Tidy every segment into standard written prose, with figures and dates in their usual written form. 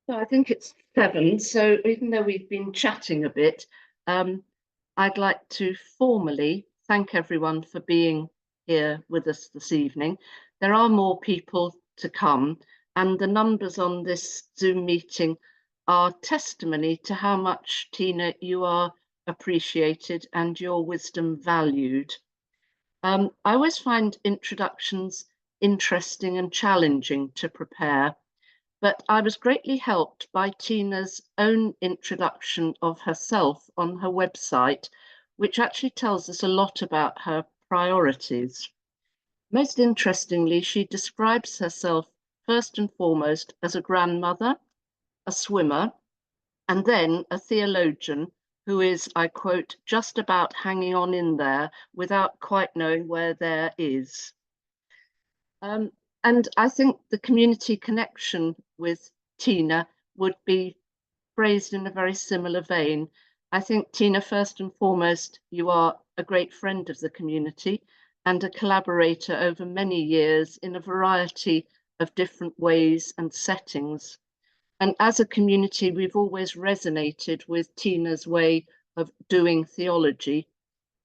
So I think it's 7. So even though we've been chatting a bit, um, I'd like to formally thank everyone for being here with us this evening. There are more people to come, and the numbers on this Zoom meeting are testimony to how much, Tina, you are appreciated and your wisdom valued. I always find introductions interesting and challenging to prepare, but I was greatly helped by Tina's own introduction of herself on her website, which actually tells us a lot about her priorities. Most interestingly, she describes herself first and foremost as a grandmother, a swimmer, and then a theologian who is, I quote, just about hanging on in there without quite knowing where there is. Um, and I think the community connection with Tina would be phrased in a very similar vein. I think, Tina, first and foremost, you are a great friend of the community and a collaborator over many years in a variety of different ways and settings. And as a community, we've always resonated with Tina's way of doing theology,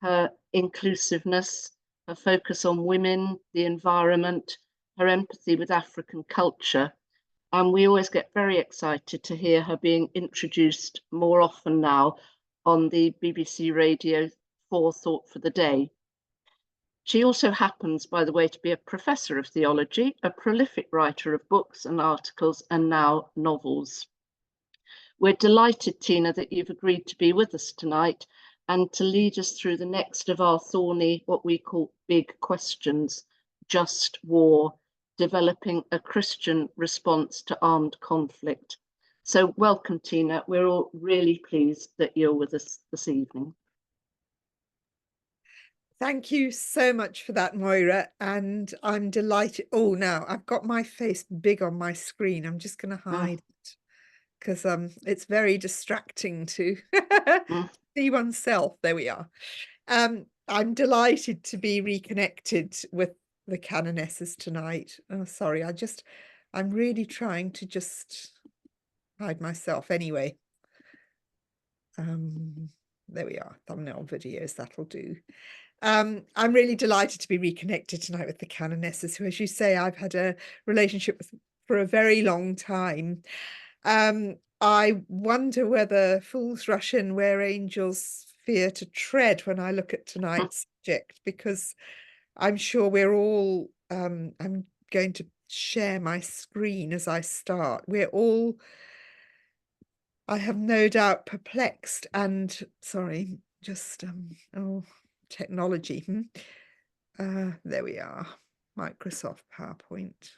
her inclusiveness, her focus on women, the environment, her empathy with African culture. And we always get very excited to hear her being introduced more often now on the BBC Radio 4 Thought for the Day. She also happens, by the way, to be a professor of theology, a prolific writer of books and articles, and now novels. We're delighted, Tina, that you've agreed to be with us tonight and to lead us through the next of our thorny, what we call big questions, just war, developing a Christian response to armed conflict. So welcome, Tina. We're all really pleased that you're with us this evening. Thank you so much for that, Moira. And I'm delighted. Oh, now I've got my face big on my screen. I'm just going to hide it because it's very distracting to see oneself. There we are. I'm delighted to be reconnected with the canonesses tonight. Oh, sorry, I'm really trying to just hide myself anyway. There we are, thumbnail videos, that'll do. I'm really delighted to be reconnected tonight with the canonesses, who, as you say, I've had a relationship with for a very long time. I wonder whether fools rush in where angels fear to tread when I look at tonight's subject, because I'm sure we're all, I'm going to share my screen as I start. We're all, I have no doubt, perplexed and, sorry, just, oh, technology. There we are, Microsoft PowerPoint.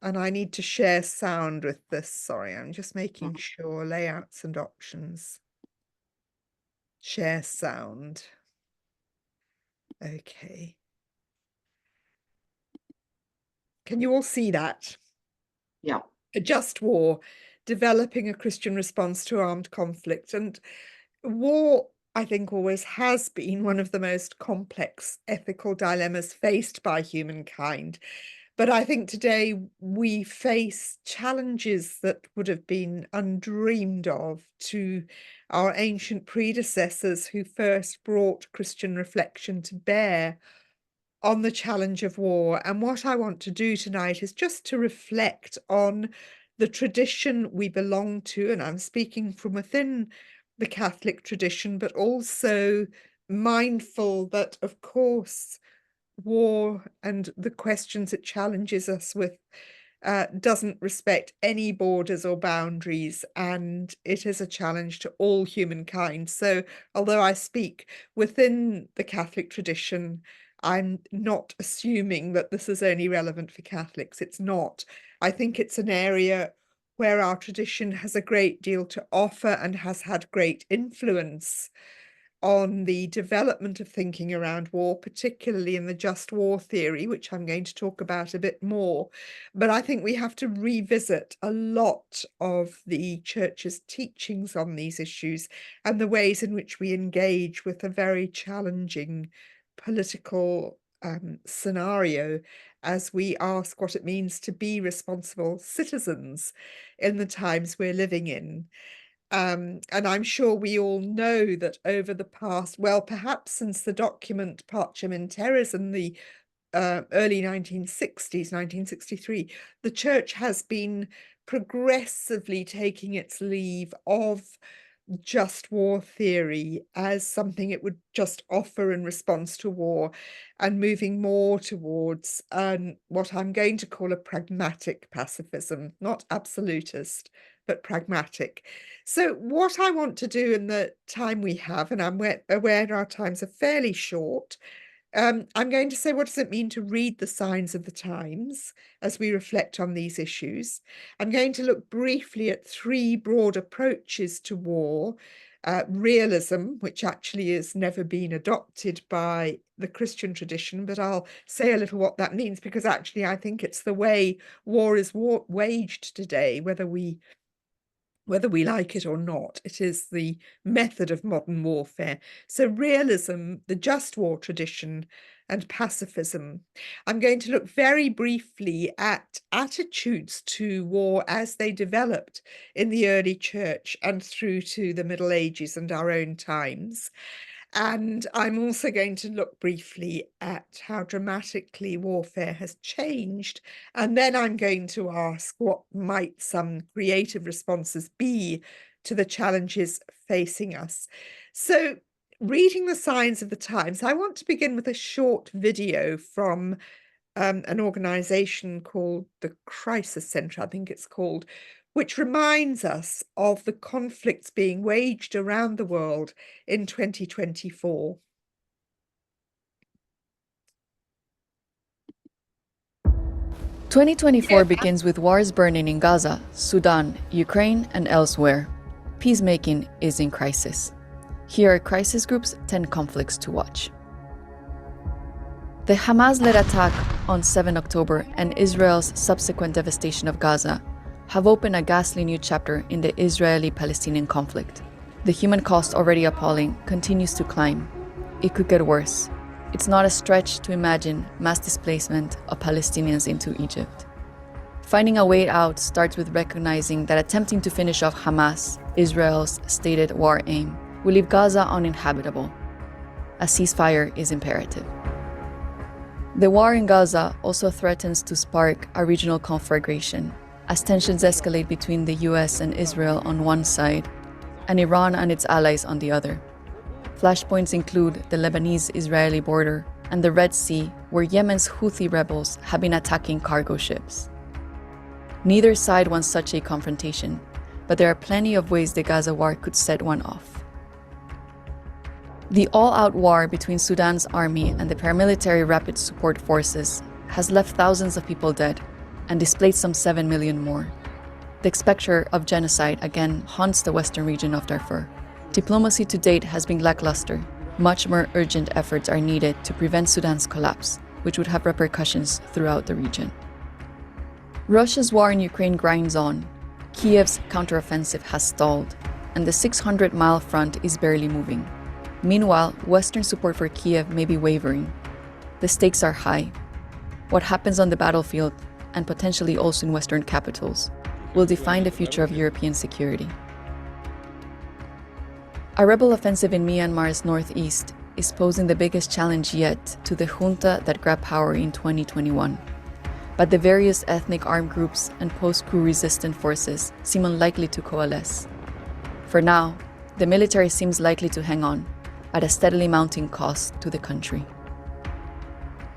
And I need to share sound with this. Sorry, I'm just making sure. Layouts and options. Share sound. Okay. Can you all see that? Yeah. A just war, developing a Christian response to armed conflict. And war, I think, always has been one of the most complex ethical dilemmas faced by humankind. But I think today we face challenges that would have been undreamed of to our ancient predecessors who first brought Christian reflection to bear on the challenge of war. And what I want to do tonight is just to reflect on the tradition we belong to, and I'm speaking from within the Catholic tradition, but also mindful that, of course, war and the questions it challenges us with doesn't respect any borders or boundaries, and it is a challenge to all humankind. So although I speak within the Catholic tradition, I'm not assuming that this is only relevant for Catholics. It's not. I think it's an area where our tradition has a great deal to offer and has had great influence on the development of thinking around war, particularly in the just war theory, which I'm going to talk about a bit more. But I think we have to revisit a lot of the Church's teachings on these issues and the ways in which we engage with a very challenging political scenario as we ask what it means to be responsible citizens in the times we're living in. And I'm sure we all know that over the past, well, perhaps since the document Pacem in Terris in the early 1960s, 1963, the church has been progressively taking its leave of just war theory as something it would just offer in response to war, and moving more towards what I'm going to call a pragmatic pacifism, not absolutist, but pragmatic. So what I want to do in the time we have, and I'm aware our times are fairly short, I'm going to say, what does it mean to read the signs of the times as we reflect on these issues? I'm going to look briefly at three broad approaches to war. Realism, which actually has never been adopted by the Christian tradition, but I'll say a little what that means, because actually I think it's the way war is waged today, whether we like it or not. It is the method of modern warfare. So realism, the just war tradition, and pacifism. I'm going to look very briefly at attitudes to war as they developed in the early church and through to the Middle Ages and our own times. And I'm also going to look briefly at how dramatically warfare has changed. And then I'm going to ask what might some creative responses be to the challenges facing us. So, reading the signs of the times, I want to begin with a short video from an organization called the Crisis Center, I think it's called, which reminds us of the conflicts being waged around the world in 2024. 2024 begins with wars burning in Gaza, Sudan, Ukraine, and elsewhere. Peacemaking is in crisis. Here are Crisis Group's 10 conflicts to watch. The Hamas-led attack on 7 October and Israel's subsequent devastation of Gaza have opened a ghastly new chapter in the Israeli-Palestinian conflict. The human cost, already appalling, continues to climb. It could get worse. It's not a stretch to imagine mass displacement of Palestinians into Egypt. Finding a way out starts with recognizing that attempting to finish off Hamas, Israel's stated war aim, will leave Gaza uninhabitable. A ceasefire is imperative. The war in Gaza also threatens to spark a regional conflagration, as tensions escalate between the US and Israel on one side, and Iran and its allies on the other. Flashpoints include the Lebanese-Israeli border and the Red Sea, where Yemen's Houthi rebels have been attacking cargo ships. Neither side wants such a confrontation, but there are plenty of ways the Gaza war could set one off. The all-out war between Sudan's army and the paramilitary Rapid Support Forces has left thousands of people dead and displaced some 7 million more. The specter of genocide again haunts the western region of Darfur. Diplomacy to date has been lackluster. Much more urgent efforts are needed to prevent Sudan's collapse, which would have repercussions throughout the region. Russia's war in Ukraine grinds on. Kiev's counteroffensive has stalled, and the 600-mile front is barely moving. Meanwhile, Western support for Kiev may be wavering. The stakes are high. What happens on the battlefield, and potentially also in Western capitals, will define the future of European security. A rebel offensive in Myanmar's northeast is posing the biggest challenge yet to the junta that grabbed power in 2021. But the various ethnic armed groups and post-coup resistant forces seem unlikely to coalesce. For now, the military seems likely to hang on, at a steadily mounting cost to the country.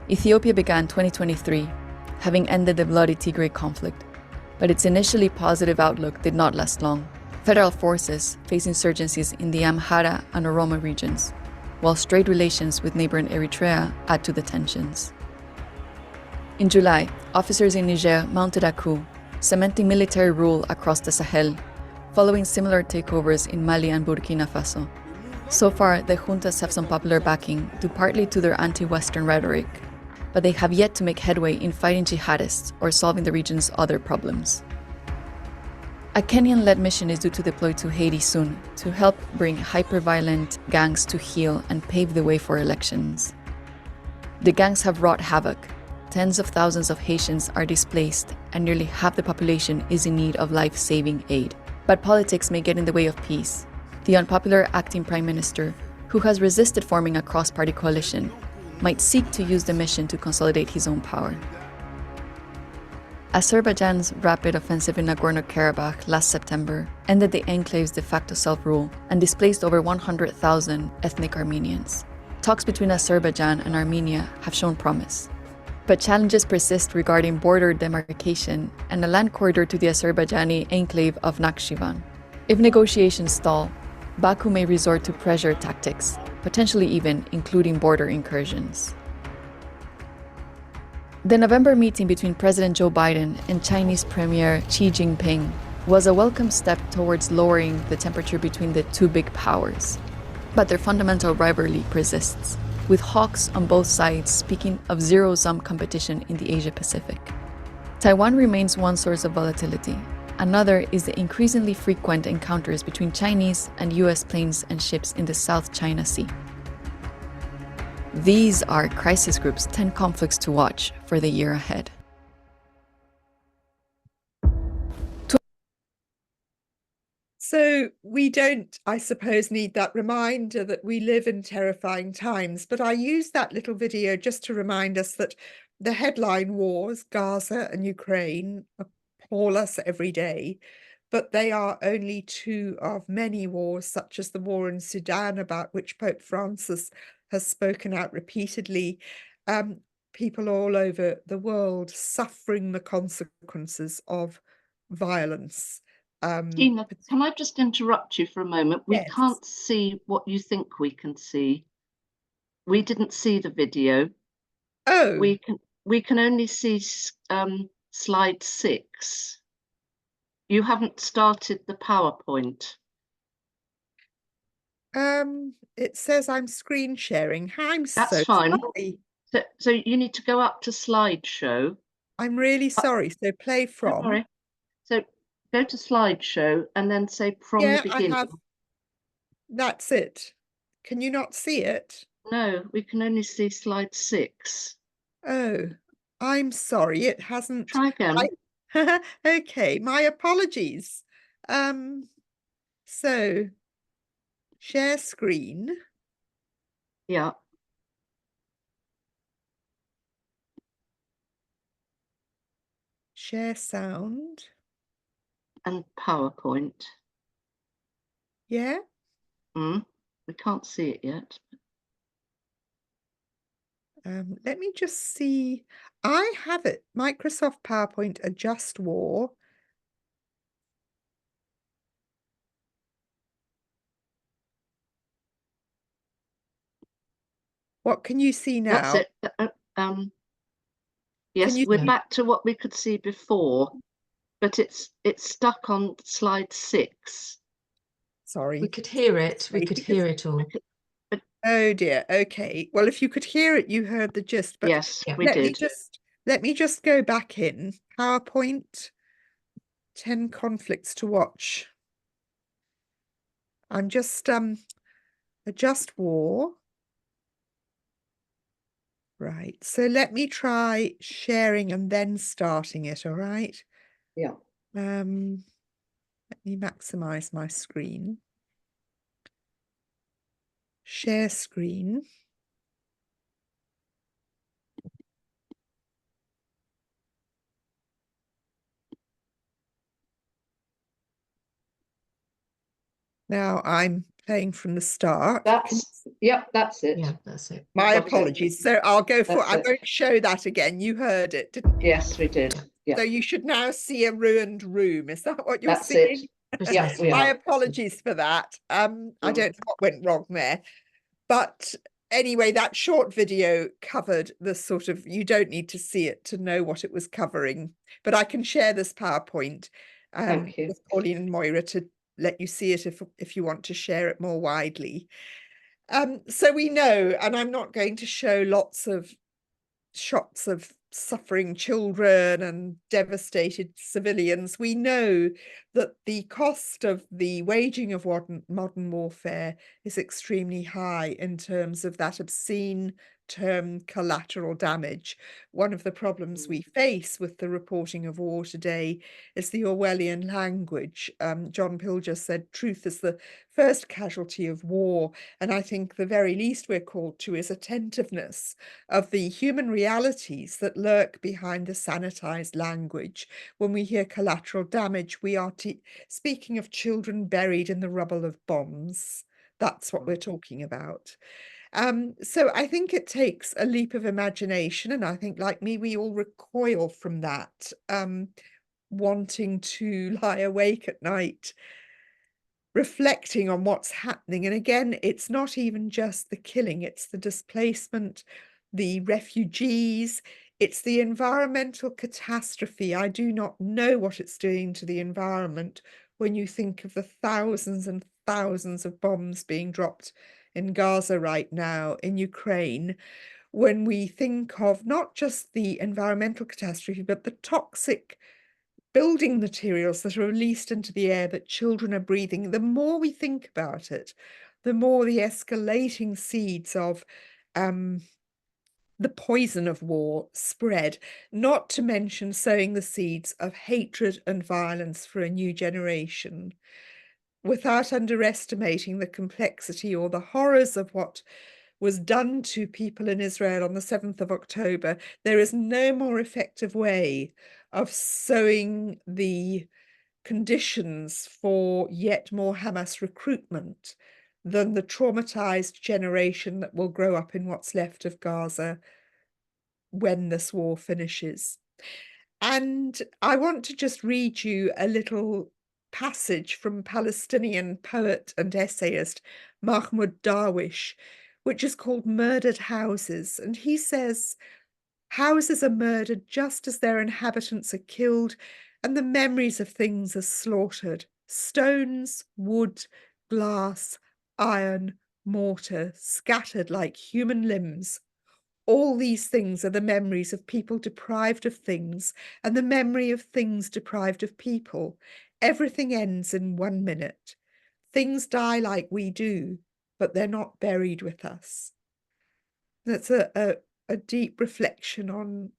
Ethiopia began 2023, having ended the bloody Tigray conflict, but its initially positive outlook did not last long. Federal forces face insurgencies in the Amhara and Oromo regions, while strained relations with neighboring Eritrea add to the tensions. In July, officers in Niger mounted a coup, cementing military rule across the Sahel, following similar takeovers in Mali and Burkina Faso. So far, the juntas have some popular backing due partly to their anti-Western rhetoric, but they have yet to make headway in fighting jihadists or solving the region's other problems. A Kenyan-led mission is due to deploy to Haiti soon to help bring hyper-violent gangs to heel and pave the way for elections. The gangs have wrought havoc. Tens of thousands of Haitians are displaced, and nearly half the population is in need of life-saving aid. But politics may get in the way of peace. The unpopular acting prime minister, who has resisted forming a cross-party coalition, might seek to use the mission to consolidate his own power. Azerbaijan's rapid offensive in Nagorno-Karabakh last September ended the enclave's de facto self-rule and displaced over 100,000 ethnic Armenians. Talks between Azerbaijan and Armenia have shown promise. But challenges persist regarding border demarcation and a land corridor to the Azerbaijani enclave of Nakhchivan. If negotiations stall, Baku may resort to pressure tactics, potentially even including border incursions. The November meeting between President Joe Biden and Chinese Premier Xi Jinping was a welcome step towards lowering the temperature between the two big powers. But their fundamental rivalry persists, with hawks on both sides speaking of zero-sum competition in the Asia-Pacific. Taiwan remains one source of volatility. Another is the increasingly frequent encounters between Chinese and US planes and ships in the South China Sea. These are Crisis Group's 10 conflicts to watch for the year ahead. So we don't, I suppose, need that reminder that we live in terrifying times, but I use that little video just to remind us that the headline wars, Gaza and Ukraine, appall us every day, but they are only two of many wars, such as the war in Sudan, about which Pope Francis has spoken out repeatedly. People all over the world suffering the consequences of violence. Gina, can I just interrupt you for a moment? We Yes. can't see what you think we can see. We didn't see the video. Oh, We can only see slide 6. You haven't started the PowerPoint. it says I'm screen sharing. I'm That's so fine. sorry. So you need to go up to slideshow. I'm really sorry. So play Don't from. worry. So go to slideshow and then say from Yeah, the beginning. I have. That's it. Can you not see it? No, we can only see slide 6. Oh, I'm sorry. It hasn't. Try again. Okay, my apologies. So share screen. Yeah. Share sound. And PowerPoint. Yeah. We can't see it yet. Let me just see. I have it. Microsoft PowerPoint Adjust War. What can you see now? That's it. Yes, we're back to what we could see before, but it's stuck on slide 6. Sorry. We could hear it. We could hear it all. Oh dear. Okay. Well, if you could hear it, you heard the gist. But yes, yeah. we did. Let me just go back in. PowerPoint, 10 conflicts to watch. I'm just Adjust War. Right. So let me try sharing and then starting it, all right? Yeah. Let me maximize my screen. Share screen. Now I'm playing from the start. That's it. Yeah, that's it. My Got it. apologies. So I'll go for, That's I it. won't show that again. You heard it, didn't you? Yes, we did. Yeah. So you should now see a ruined room. Is that what you're That's seeing? it. Yeah, we My are. apologies for that. I don't know what went wrong there. But anyway, that short video covered the sort of, you don't need to see it to know what it was covering. But I can share this PowerPoint Thank you. with Pauline and Moira to let you see it if you want to share it more widely. So we know, and I'm not going to show lots of shots of suffering children and devastated civilians. We know that the cost of the waging of modern warfare is extremely high in terms of that obscene term collateral damage. One of the problems we face with the reporting of war today is the Orwellian language. John Pilger said truth is the first casualty of war, and I think the very least we're called to is attentiveness of the human realities that lurk behind the sanitized language. When we hear collateral damage, we are speaking of children buried in the rubble of bombs. That's what we're talking about. So I think it takes a leap of imagination, and I think, like me, we all recoil from that, wanting to lie awake at night, reflecting on what's happening. And again, it's not even just the killing, it's the displacement, the refugees, it's the environmental catastrophe. I do not know what it's doing to the environment when you think of the thousands and thousands of bombs being dropped in Gaza right now, in Ukraine, when we think of not just the environmental catastrophe, but the toxic building materials that are released into the air that children are breathing. The more we think about it, the more the escalating seeds of the poison of war spread, not to mention sowing the seeds of hatred and violence for a new generation. Without underestimating the complexity or the horrors of what was done to people in Israel on the 7th of October, there is no more effective way of sowing the conditions for yet more Hamas recruitment than the traumatized generation that will grow up in what's left of Gaza when this war finishes. And I want to just read you a little passage from Palestinian poet and essayist Mahmoud Darwish, which is called Murdered Houses. And he says, houses are murdered just as their inhabitants are killed, and the memories of things are slaughtered. Stones, wood, glass, iron, mortar, scattered like human limbs. All these things are the memories of people deprived of things, and the memory of things deprived of people. Everything ends in 1 minute. Things die like we do, but they're not buried with us. That's a deep reflection on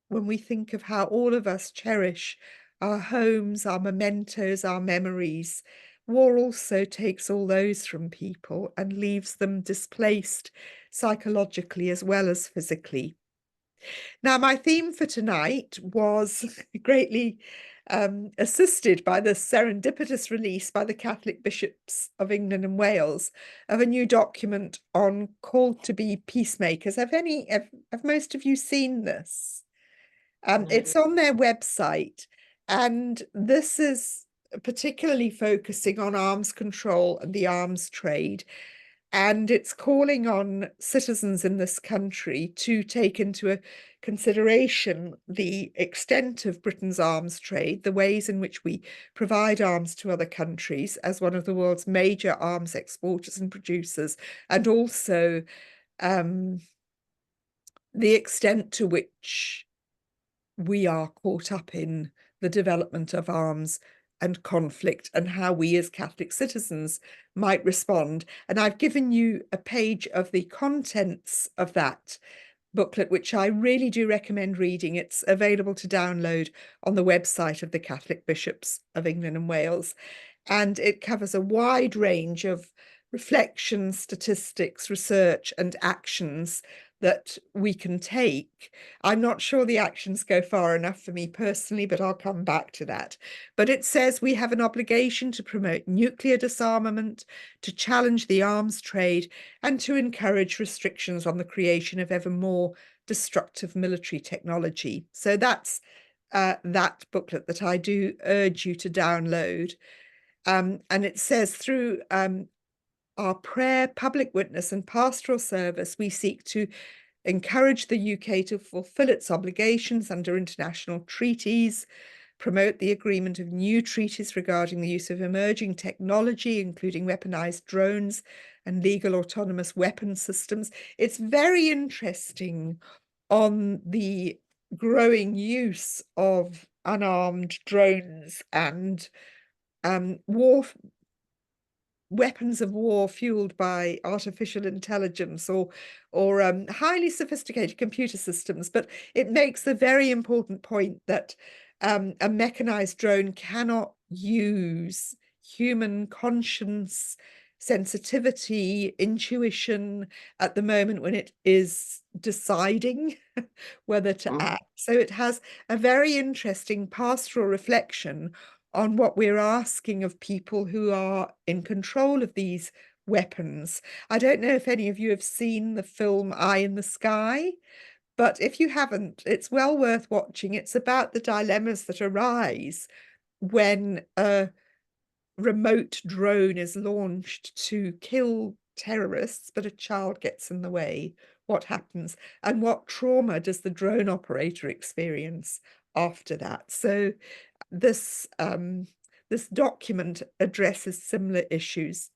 when we think of how all of us cherish our homes, our mementos, our memories. War also takes all those from people and leaves them displaced psychologically as well as physically. Now, my theme for tonight was greatly assisted by the serendipitous release by the Catholic bishops of England and Wales of a new document on called to be peacemakers. Have most of you seen this? It's on their website, and this is particularly focusing on arms control and the arms trade. And it's calling on citizens in this country to take into consideration the extent of Britain's arms trade, the ways in which we provide arms to other countries as one of the world's major arms exporters and producers, and also the extent to which we are caught up in the development of arms and conflict, and how we as Catholic citizens might respond. And I've given you a page of the contents of that booklet, which I really do recommend reading. It's available to download on the website of the Catholic Bishops of England and Wales. And it covers a wide range of reflections, statistics, research, and actions that we can take. I'm not sure the actions go far enough for me personally, but I'll come back to that. But it says we have an obligation to promote nuclear disarmament, to challenge the arms trade, and to encourage restrictions on the creation of ever more destructive military technology. So that's that booklet that I do urge you to download. And it says, through our prayer, public witness, and pastoral service, we seek to encourage the UK to fulfill its obligations under international treaties, promote the agreement of new treaties regarding the use of emerging technology, including weaponized drones and legal autonomous weapon systems. It's very interesting on the growing use of unarmed drones and weapons of war fueled by artificial intelligence or highly sophisticated computer systems. But it makes the very important point that a mechanized drone cannot use human conscience, sensitivity, intuition at the moment when it is deciding whether to act. So it has a very interesting pastoral reflection on what we're asking of people who are in control of these weapons. I don't know if any of you have seen the film Eye in the Sky, but if you haven't, it's well worth watching. It's about the dilemmas that arise when a remote drone is launched to kill terrorists, but a child gets in the way. What happens? And what trauma does the drone operator experience after that? So this document addresses similar issues.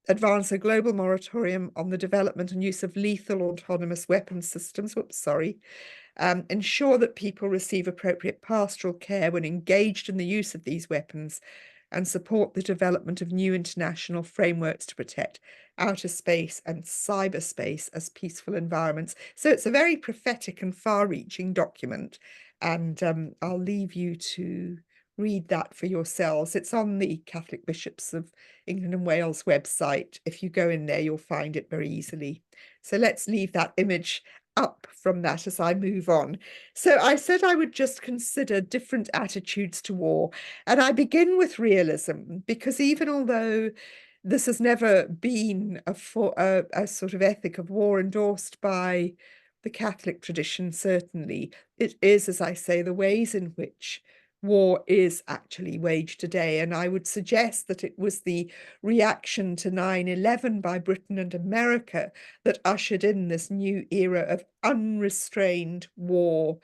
Advance a global moratorium on the development and use of lethal autonomous weapons systems. Ensure that people receive appropriate pastoral care when engaged in the use of these weapons, and support the development of new international frameworks to protect outer space and cyberspace as peaceful environments. So it's a very prophetic and far-reaching document, and I'll leave you to read that for yourselves. It's on the Catholic Bishops of England and Wales website. If you go in there, you'll find it very easily. So let's leave that image up from that as I move on. So I said I would just consider different attitudes to war, and I begin with realism, because even although this has never been a sort of ethic of war endorsed by the Catholic tradition, certainly it is, as I say, the ways in which war is actually waged today. And I would suggest that it was the reaction to 9/11 by Britain and America that ushered in this new era of unrestrained war,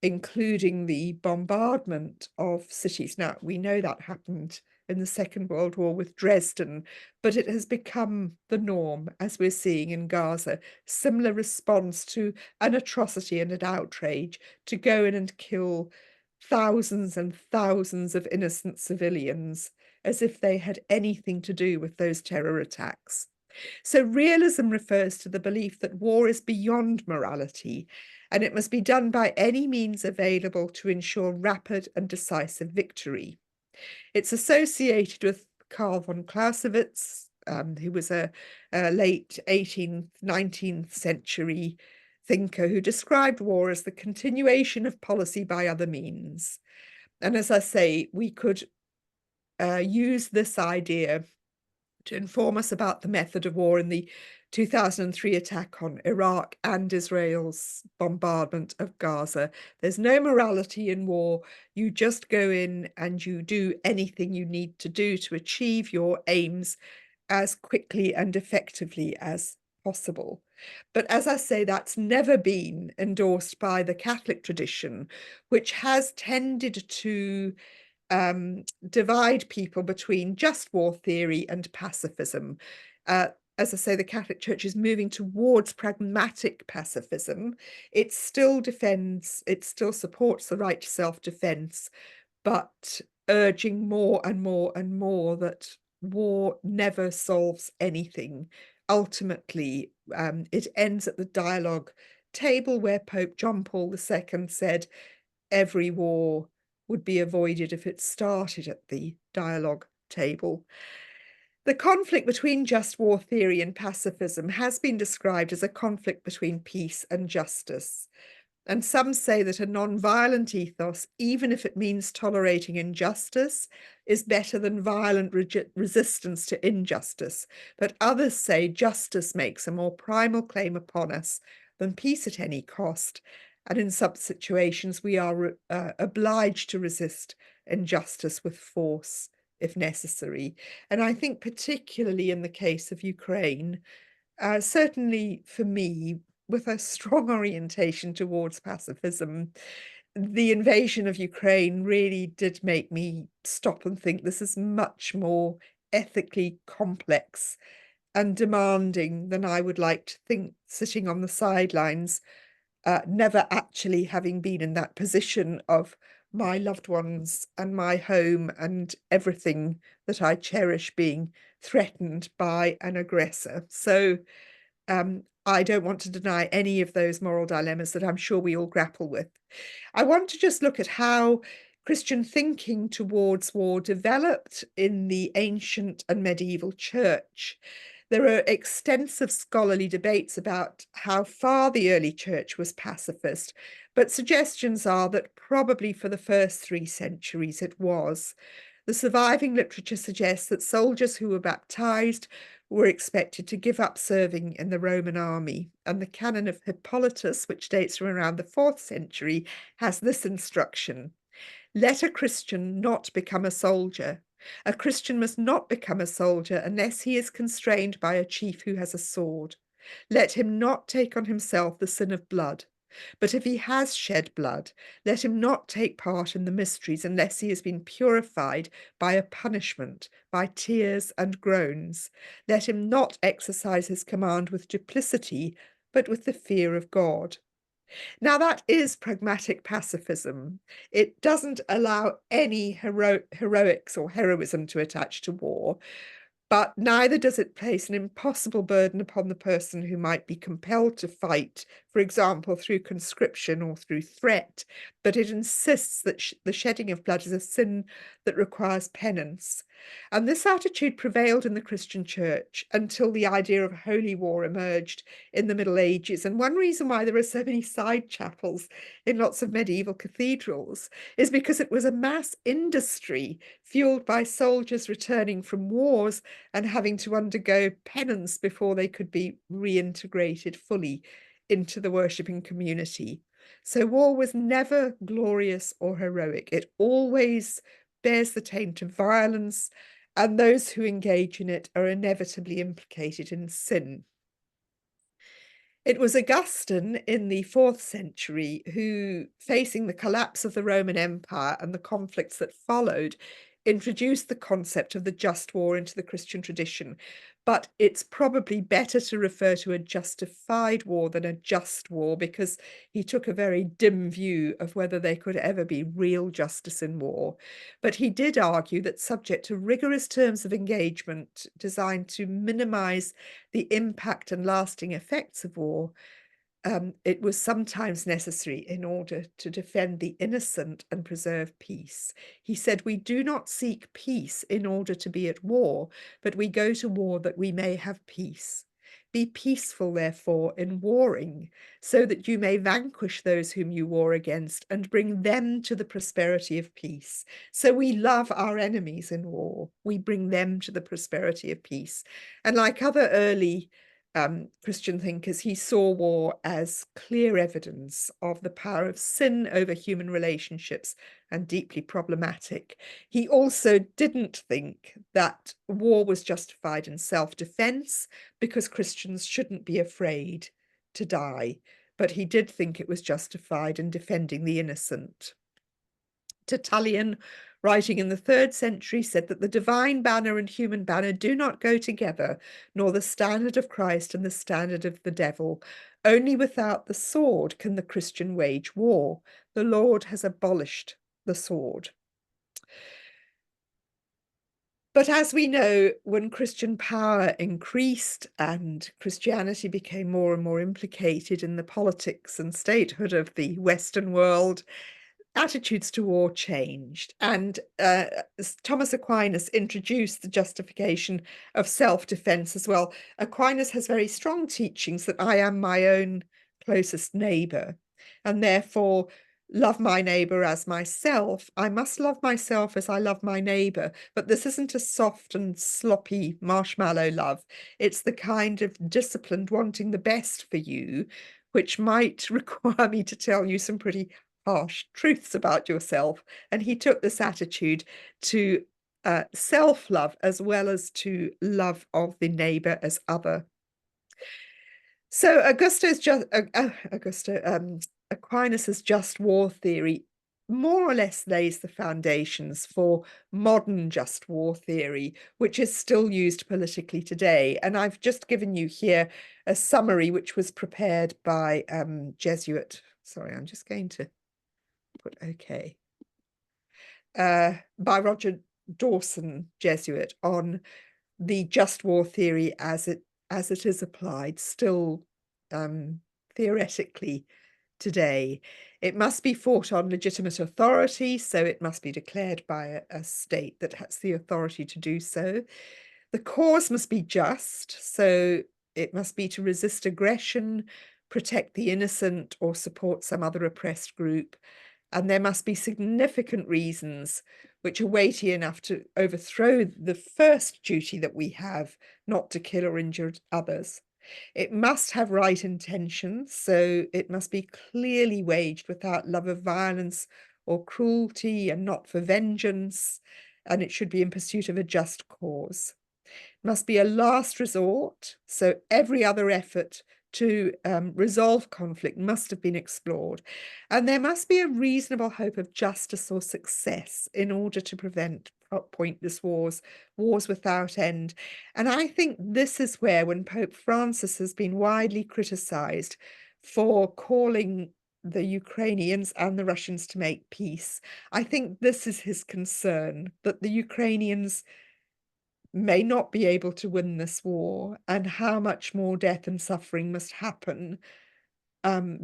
including the bombardment of cities. Now, we know that happened in the Second World War with Dresden, but it has become the norm, as we're seeing in Gaza. Similar response to an atrocity and an outrage, to go in and kill thousands and thousands of innocent civilians as if they had anything to do with those terror attacks. So realism refers to the belief that war is beyond morality, and it must be done by any means available to ensure rapid and decisive victory. It's associated with Karl von Clausewitz, who was a late 18th, 19th century thinker who described war as the continuation of policy by other means. And as I say, we could use this idea to inform us about the method of war in the 2003 attack on Iraq and Israel's bombardment of Gaza. There's no morality in war. You just go in and you do anything you need to do to achieve your aims as quickly and effectively as possible. But as I say, that's never been endorsed by the Catholic tradition, which has tended to divide people between just war theory and pacifism. As I say, the Catholic Church is moving towards pragmatic pacifism. It still defends, it still supports the right to self-defense, but urging more and more and more that war never solves anything. Ultimately, it ends at the dialogue table where Pope John Paul II said every war would be avoided if it started at the dialogue table. The conflict between just war theory and pacifism has been described as a conflict between peace and justice. And some say that a non-violent ethos, even if it means tolerating injustice, is better than violent resistance to injustice. But others say justice makes a more primal claim upon us than peace at any cost. And in some situations, we are obliged to resist injustice with force if necessary. And I think particularly in the case of Ukraine, certainly for me, with a strong orientation towards pacifism, the invasion of Ukraine really did make me stop and think this is much more ethically complex and demanding than I would like to think sitting on the sidelines, never actually having been in that position of my loved ones and my home and everything that I cherish being threatened by an aggressor. So I don't want to deny any of those moral dilemmas that I'm sure we all grapple with. I want to just look at how Christian thinking towards war developed in the ancient and medieval church. There are extensive scholarly debates about how far the early church was pacifist, but suggestions are that probably for the first 3 centuries it was. The surviving literature suggests that soldiers who were baptized were expected to give up serving in the Roman army, and the canon of Hippolytus, which dates from around the 4th century, has this instruction: let a Christian not become a soldier. A Christian must not become a soldier unless he is constrained by a chief who has a sword. Let him not take on himself the sin of blood. But if he has shed blood, let him not take part in the mysteries unless he has been purified by a punishment, by tears and groans. Let him not exercise his command with duplicity, but with the fear of God. Now, that is pragmatic pacifism. It doesn't allow any heroics or heroism to attach to war, but neither does it place an impossible burden upon the person who might be compelled to fight, for example, through conscription or through threat, but it insists that the shedding of blood is a sin that requires penance. And this attitude prevailed in the Christian church until the idea of holy war emerged in the Middle Ages. And one reason why there are so many side chapels in lots of medieval cathedrals is because it was a mass industry fueled by soldiers returning from wars and having to undergo penance before they could be reintegrated fully into the worshipping community. So war was never glorious or heroic. It always bears the taint of violence, and those who engage in it are inevitably implicated in sin. It was Augustine in the 4th century who, facing the collapse of the Roman Empire and the conflicts that followed, introduced the concept of the just war into the Christian tradition. But it's probably better to refer to a justified war than a just war, because he took a very dim view of whether there could ever be real justice in war. But he did argue that, subject to rigorous terms of engagement designed to minimize the impact and lasting effects of war, it was sometimes necessary in order to defend the innocent and preserve peace. He said, we do not seek peace in order to be at war, but we go to war that we may have peace. Be peaceful, therefore, in warring, so that you may vanquish those whom you war against and bring them to the prosperity of peace. So we love our enemies in war. We bring them to the prosperity of peace. And like other early Christian thinkers, he saw war as clear evidence of the power of sin over human relationships and deeply problematic. He also didn't think that war was justified in self-defense, because Christians shouldn't be afraid to die, but he did think it was justified in defending the innocent. Tertullian, writing in the 3rd century, said that the divine banner and human banner do not go together, nor the standard of Christ and the standard of the devil. Only without the sword can the Christian wage war. The Lord has abolished the sword. But as we know, when Christian power increased and Christianity became more and more implicated in the politics and statehood of the Western world, attitudes to war changed, and Thomas Aquinas introduced the justification of self-defense as well. Aquinas has very strong teachings that I am my own closest neighbor, and therefore love my neighbor as myself. I must love myself as I love my neighbor, but this isn't a soft and sloppy marshmallow love. It's the kind of disciplined wanting the best for you, which might require me to tell you some pretty harsh truths about yourself. And he took this attitude to self-love as well as to love of the neighbor as other. So Aquinas's just war theory more or less lays the foundations for modern just war theory, which is still used politically today. And I've just given you here a summary which was prepared by Jesuit. Sorry, I'm just going to put OK. by Roger Dawson, Jesuit, on the just war theory as it is applied still theoretically today. It must be fought on legitimate authority, so it must be declared by a state that has the authority to do so. The cause must be just, so it must be to resist aggression, protect the innocent, or support some other oppressed group. And there must be significant reasons which are weighty enough to overthrow the first duty that we have, not to kill or injure others. It must have right intentions, so it must be clearly waged without love of violence or cruelty and not for vengeance, and it should be in pursuit of a just cause. It must be a last resort, so every other effort to resolve conflict must have been explored, and there must be a reasonable hope of justice or success in order to prevent pointless wars without end. And I think this is where, when Pope Francis has been widely criticized for calling the Ukrainians and the Russians to make peace, I think this is his concern, that the Ukrainians may not be able to win this war, and how much more death and suffering must happen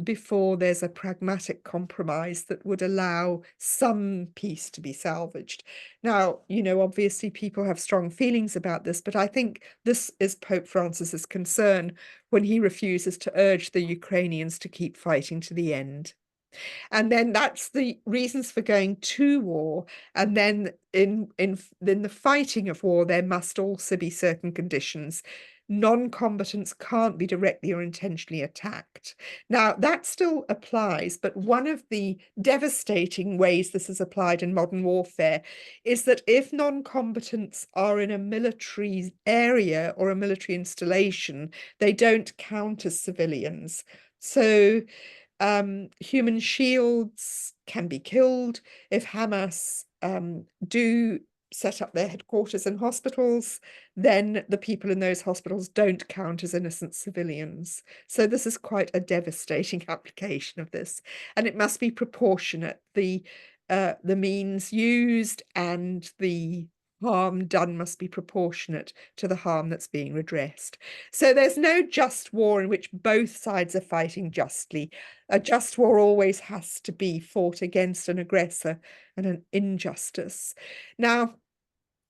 before there's a pragmatic compromise that would allow some peace to be salvaged. Now, obviously people have strong feelings about this, but I think this is Pope Francis's concern when he refuses to urge the Ukrainians to keep fighting to the end. And then that's the reasons for going to war. And then in the fighting of war, there must also be certain conditions. Non-combatants can't be directly or intentionally attacked. Now, that still applies, but one of the devastating ways this is applied in modern warfare is that if non-combatants are in a military area or a military installation, they don't count as civilians. So human shields can be killed if Hamas do set up their headquarters in hospitals, then the people in those hospitals don't count as innocent civilians. So this is quite a devastating application of this, and it must be proportionate. The means used and the harm done must be proportionate to the harm that's being redressed. So there's no just war in which both sides are fighting justly. A just war always has to be fought against an aggressor and an injustice. Now,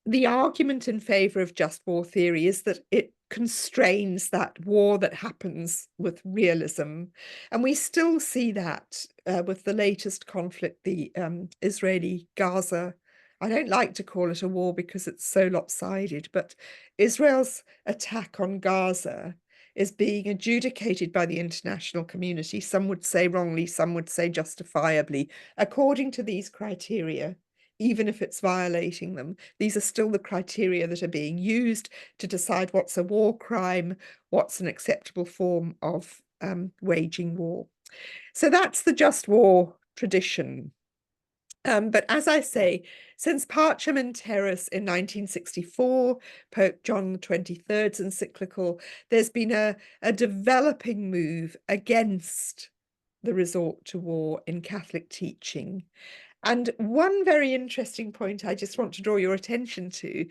the argument in favor of just war theory is that it constrains that war that happens with realism. And we still see that with the latest conflict, the Israeli-Gaza. I don't like to call it a war because it's so lopsided, but Israel's attack on Gaza is being adjudicated by the international community. Some would say wrongly, some would say justifiably, according to these criteria. Even if it's violating them, these are still the criteria that are being used to decide what's a war crime, what's an acceptable form of waging war. So that's the just war tradition. But as I say, since Pacem in Terris in 1964, Pope John XXIII's encyclical, there's been a developing move against the resort to war in Catholic teaching. And one very interesting point I just want to draw your attention to,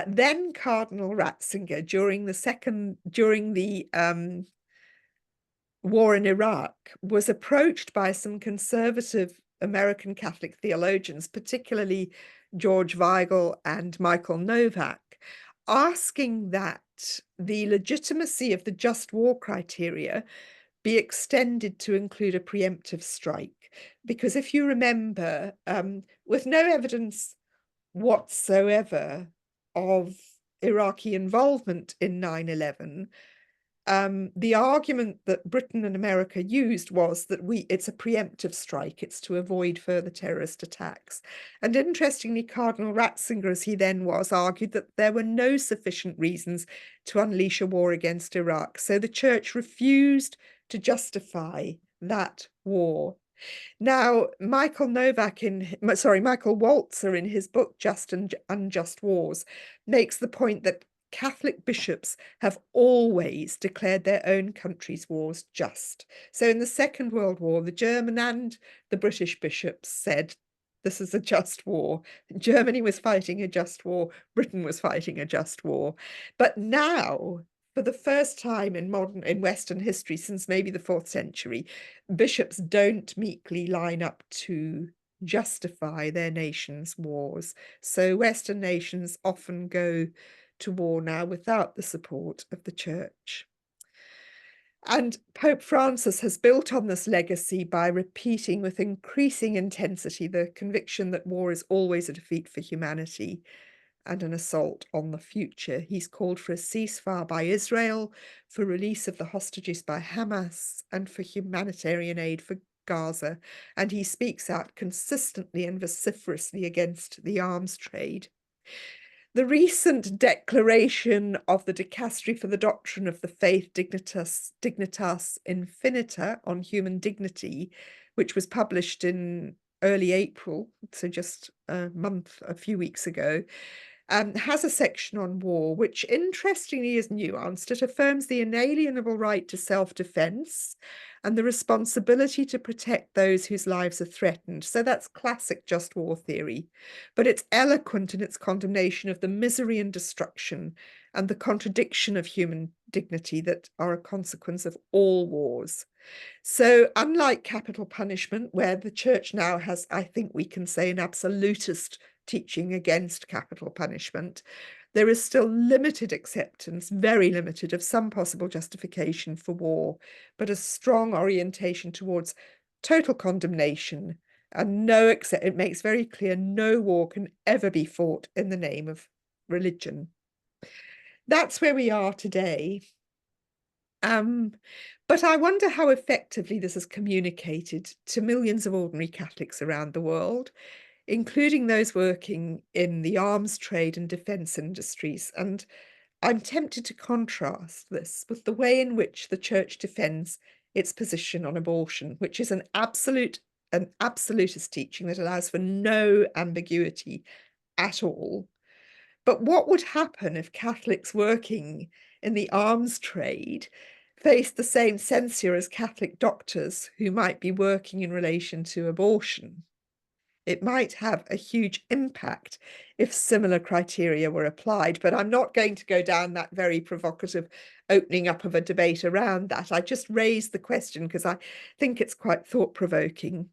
then Cardinal Ratzinger, during the war in Iraq, was approached by some conservative American Catholic theologians, particularly George Weigel and Michael Novak, asking that the legitimacy of the just war criteria be extended to include a preemptive strike. Because if you remember, with no evidence whatsoever of Iraqi involvement in 9/11, the argument that Britain and America used was that it's a preemptive strike, it's to avoid further terrorist attacks. And interestingly, Cardinal Ratzinger, as he then was, argued that there were no sufficient reasons to unleash a war against Iraq. So the church refused to justify that war. Now, Michael Walzer, in his book Just and Unjust Wars, makes the point that Catholic bishops have always declared their own country's wars just. So in the Second World War, the German and the British bishops said this is a just war. Germany was fighting a just war. Britain was fighting a just war. But now, for the first time in Western history, since maybe the 4th century, bishops don't meekly line up to justify their nation's wars. So Western nations often go to war now without the support of the church. And Pope Francis has built on this legacy by repeating with increasing intensity the conviction that war is always a defeat for humanity and an assault on the future. He's called for a ceasefire by Israel, for release of the hostages by Hamas, and for humanitarian aid for Gaza. And he speaks out consistently and vociferously against the arms trade. The recent declaration of the Dicastery for the Doctrine of the Faith, Dignitas Infinita, on human dignity, which was published in early April, so just a few weeks ago, has a section on war, which interestingly is nuanced. It affirms the inalienable right to self-defense and the responsibility to protect those whose lives are threatened. So that's classic just war theory, but it's eloquent in its condemnation of the misery and destruction and the contradiction of human dignity that are a consequence of all wars. So unlike capital punishment, where the church now has, I think we can say, an absolutist teaching against capital punishment, there is still limited acceptance, very limited, of some possible justification for war, but a strong orientation towards total condemnation and it makes very clear no war can ever be fought in the name of religion. That's where we are today. But I wonder how effectively this is communicated to millions of ordinary Catholics around the world, including those working in the arms trade and defence industries. And I'm tempted to contrast this with the way in which the Church defends its position on abortion, which is an absolutist teaching that allows for no ambiguity at all. But what would happen if Catholics working in the arms trade faced the same censure as Catholic doctors who might be working in relation to abortion? It might have a huge impact if similar criteria were applied, but I'm not going to go down that very provocative opening up of a debate around that. I just raised the question because I think it's quite thought-provoking.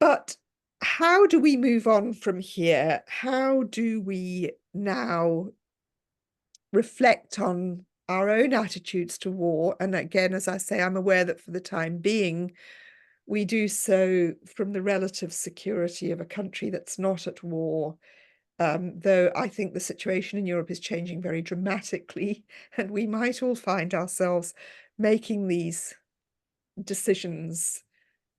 But how do we move on from here? How do we now reflect on our own attitudes to war? And again, as I say, I'm aware that for the time being, we do so from the relative security of a country that's not at war, though I think the situation in Europe is changing very dramatically, and we might all find ourselves making these decisions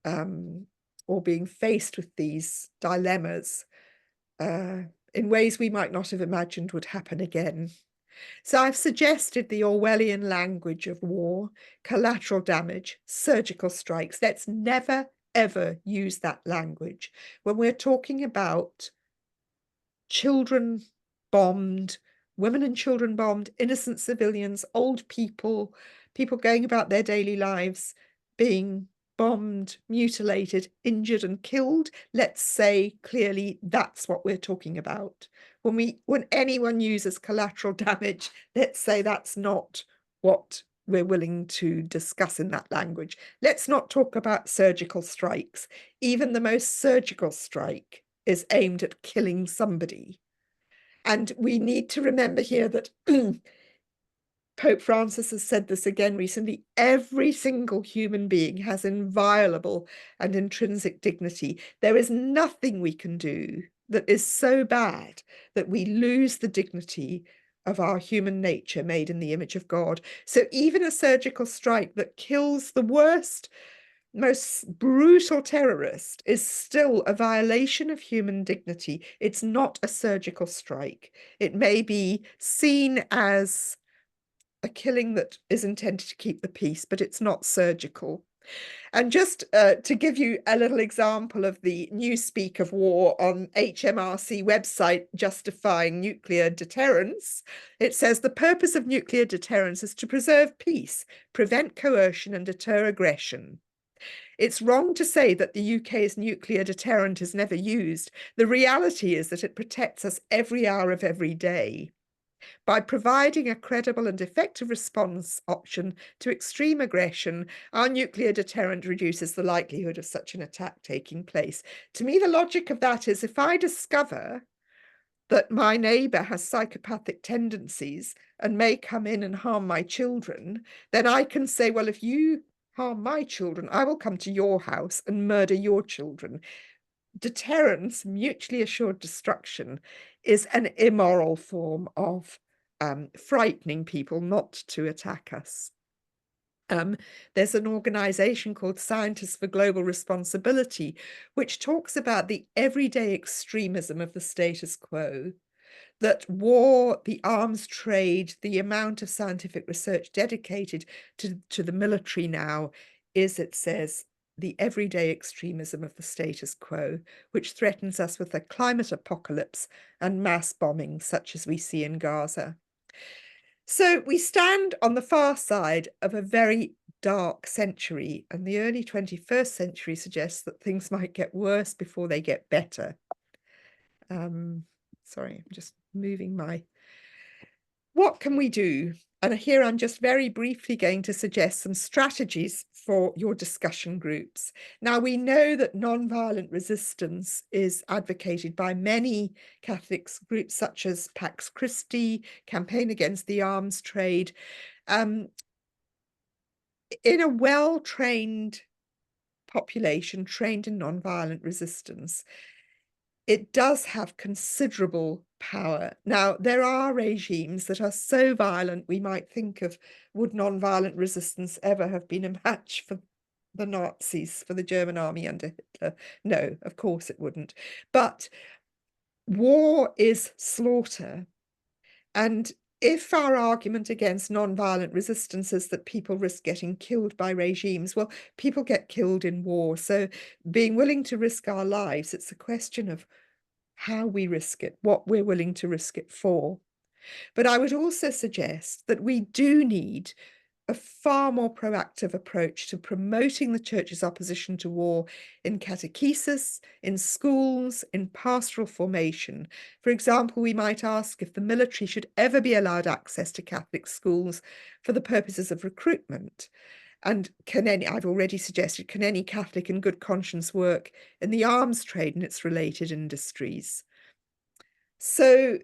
or being faced with these dilemmas in ways we might not have imagined would happen again. So I've suggested the Orwellian language of war, collateral damage, surgical strikes. Let's never, ever use that language when we're talking about children bombed, women and children bombed, innocent civilians, old people, people going about their daily lives being bombed, mutilated, injured and killed. Let's say clearly that's what we're talking about. When anyone uses collateral damage, let's say that's not what we're willing to discuss in that language. Let's not talk about surgical strikes. Even the most surgical strike is aimed at killing somebody. And we need to remember here that Pope Francis has said this again recently, every single human being has inviolable and intrinsic dignity. There is nothing we can do that is so bad that we lose the dignity of our human nature made in the image of God. So even a surgical strike that kills the worst, most brutal terrorist is still a violation of human dignity. It's not a surgical strike. It may be seen as a killing that is intended to keep the peace, but it's not surgical. And just to give you a little example of the newspeak of war on HMRC website justifying nuclear deterrence, it says the purpose of nuclear deterrence is to preserve peace, prevent coercion and deter aggression. It's wrong to say that the UK's nuclear deterrent is never used. The reality is that it protects us every hour of every day. By providing a credible and effective response option to extreme aggression, our nuclear deterrent reduces the likelihood of such an attack taking place. To me, the logic of that is if I discover that my neighbour has psychopathic tendencies and may come in and harm my children, then I can say, well, if you harm my children, I will come to your house and murder your children. Deterrence, mutually assured destruction, is an immoral form of frightening people not to attack us. There's an organization called Scientists for Global Responsibility, which talks about the everyday extremism of the status quo, that war, the arms trade, the amount of scientific research dedicated to the military now is, it says, the everyday extremism of the status quo, which threatens us with a climate apocalypse and mass bombing such as we see in Gaza. So we stand on the far side of a very dark century, and the early 21st century suggests that things might get worse before they get better. Sorry, I'm just moving my... What can we do? And here I'm just very briefly going to suggest some strategies for your discussion groups. Now, we know that nonviolent resistance is advocated by many Catholic groups such as Pax Christi, Campaign Against the Arms Trade. In a well-trained population, trained in nonviolent resistance, it does have considerable power. Now, there are regimes that are so violent, we might think of, would nonviolent resistance ever have been a match for the Nazis, for the German army under Hitler? No, of course it wouldn't. But war is slaughter. And if our argument against nonviolent resistance is that people risk getting killed by regimes, well, people get killed in war. So being willing to risk our lives, it's a question of how we risk it, what we're willing to risk it for. But I would also suggest that we do need a far more proactive approach to promoting the Church's opposition to war in catechesis, in schools, in pastoral formation. For example, we might ask if the military should ever be allowed access to Catholic schools for the purposes of recruitment. And I've already suggested, can any Catholic in good conscience work in the arms trade and its related industries? So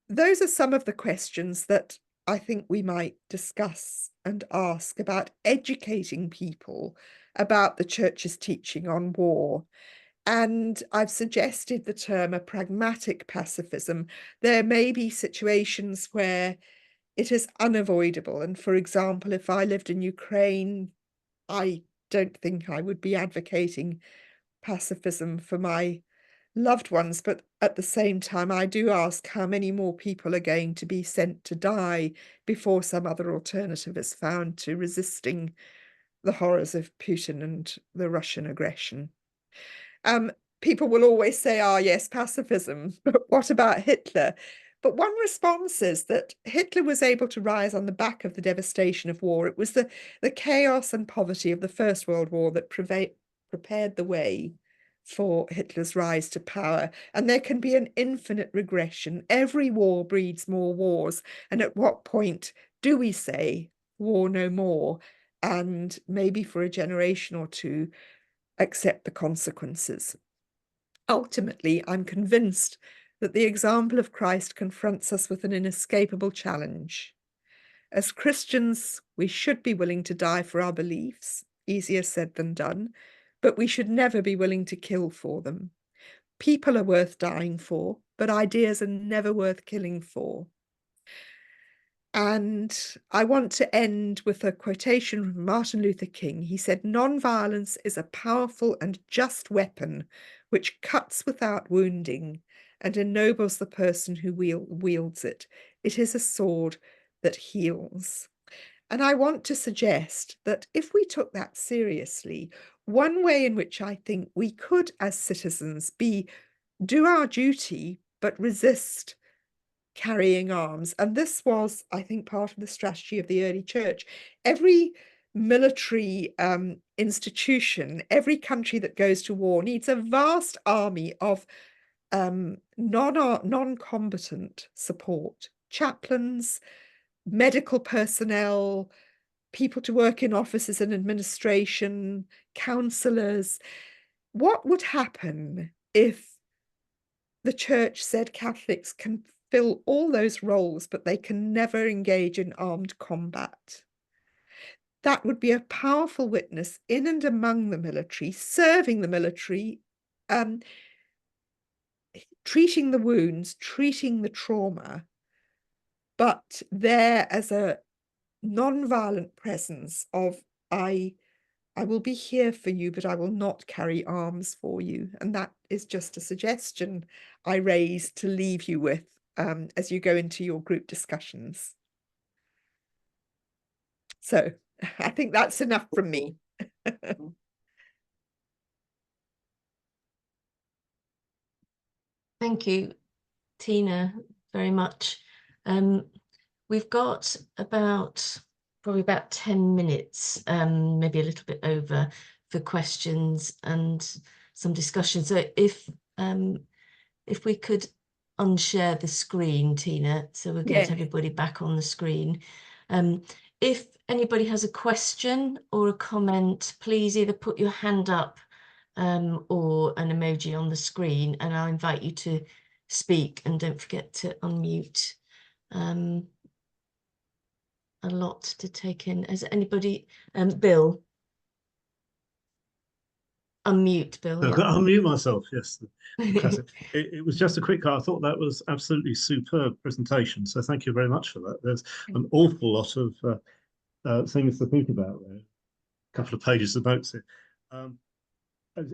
those are some of the questions that I think we might discuss and ask about educating people about the Church's teaching on war. And I've suggested the term a pragmatic pacifism. There may be situations where it is unavoidable. And for example, if I lived in Ukraine, I don't think I would be advocating pacifism for my loved ones, but at the same time, I do ask how many more people are going to be sent to die before some other alternative is found to resisting the horrors of Putin and the Russian aggression. People will always say, oh yes, pacifism, but what about Hitler? But one response is that Hitler was able to rise on the back of the devastation of war. It was the chaos and poverty of the First World War that prepared the way for Hitler's rise to power. And there can be an infinite regression. Every war breeds more wars. And at what point do we say war no more? And maybe for a generation or two, accept the consequences. Ultimately, I'm convinced that the example of Christ confronts us with an inescapable challenge. As Christians, we should be willing to die for our beliefs, easier said than done, but we should never be willing to kill for them. People are worth dying for, but ideas are never worth killing for. And I want to end with a quotation from Martin Luther King. He said, "Non-violence is a powerful and just weapon which cuts without wounding and ennobles the person who wields it. It is a sword that heals." And I want to suggest that if we took that seriously, one way in which I think we could, as citizens, do our duty, but resist carrying arms. And this was, I think, part of the strategy of the early church. Every military institution. Every country that goes to war needs a vast army of non-combatant support, chaplains, medical personnel, people to work in offices and administration, counsellors. What would happen if the church said Catholics can fill all those roles, but they can never engage in armed combat? That would be a powerful witness in and among the military, serving the military, treating the wounds, treating the trauma, but there as a non-violent presence of, I will be here for you, but I will not carry arms for you. And that is just a suggestion I raise to leave you with as you go into your group discussions. So I think that's enough from me. Thank you, Tina, very much. We've got probably about 10 minutes, maybe a little bit over, for questions and some discussion. So if we could unshare the screen, Tina, so we'll get everybody back on the screen. If anybody has a question or a comment, please either put your hand up or an emoji on the screen, and I'll invite you to speak, and don't forget to unmute. A lot to take in. Has anybody, Bill? Unmute, Bill. I've got to unmute myself, yes. Classic. It was just a quick, I thought that was absolutely superb presentation. So thank you very much for that. There's an awful lot of things to think about there. A couple of pages of notes here.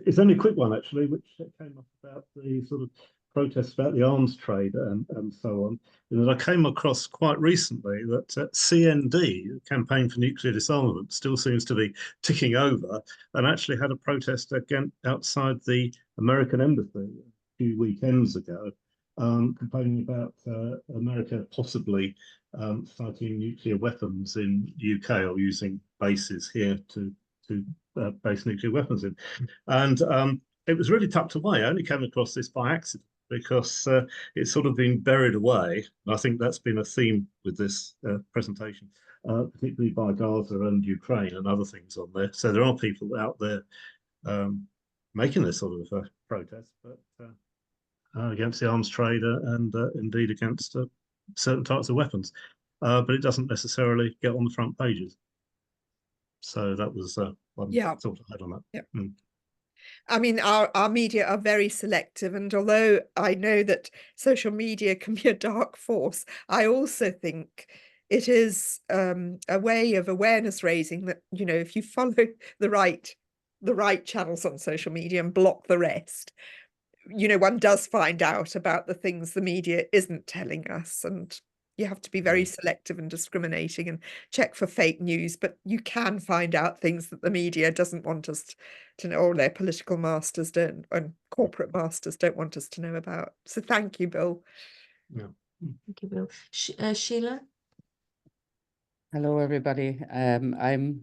It's only a quick one, actually, which came up about the sort of protests about the arms trade and so on. And that I came across quite recently that CND, Campaign for Nuclear Disarmament, still seems to be ticking over, and actually had a protest again outside the American embassy a few weekends ago, complaining about America possibly siting nuclear weapons in the UK, or using bases here to base nuclear weapons in. And it was really tucked away. I only came across this by accident, because it's sort of been buried away. And I think that's been a theme with this presentation, particularly by Gaza and Ukraine and other things on there. So there are people out there making this sort of protest, but against the arms trade and indeed against certain types of weapons. But it doesn't necessarily get on the front pages. So that was one thought I had on that. Yeah. I mean, our media are very selective, and although I know that social media can be a dark force, I also think it is a way of awareness raising that, you know, if you follow the right channels on social media and block the rest, you know, one does find out about the things the media isn't telling us, and you have to be very selective and discriminating and check for fake news, but you can find out things that the media doesn't want us to know, or their political masters don't, and corporate masters don't want us to know about. So thank you, Bill. Yeah. Thank you, Bill. Sheila? Hello, everybody. I'm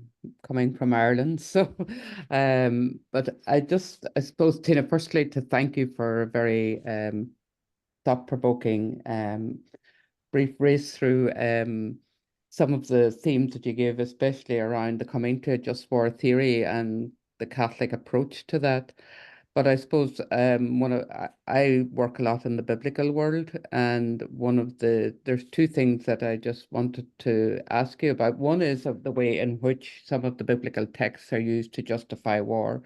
coming from Ireland, so but I suppose, Tina, firstly, to thank you for a very thought-provoking brief race through some of the themes that you gave, especially around the coming to a just war theory and the Catholic approach to that. But I suppose I work a lot in the biblical world, and there's two things that I just wanted to ask you about. One is of the way in which some of the biblical texts are used to justify war,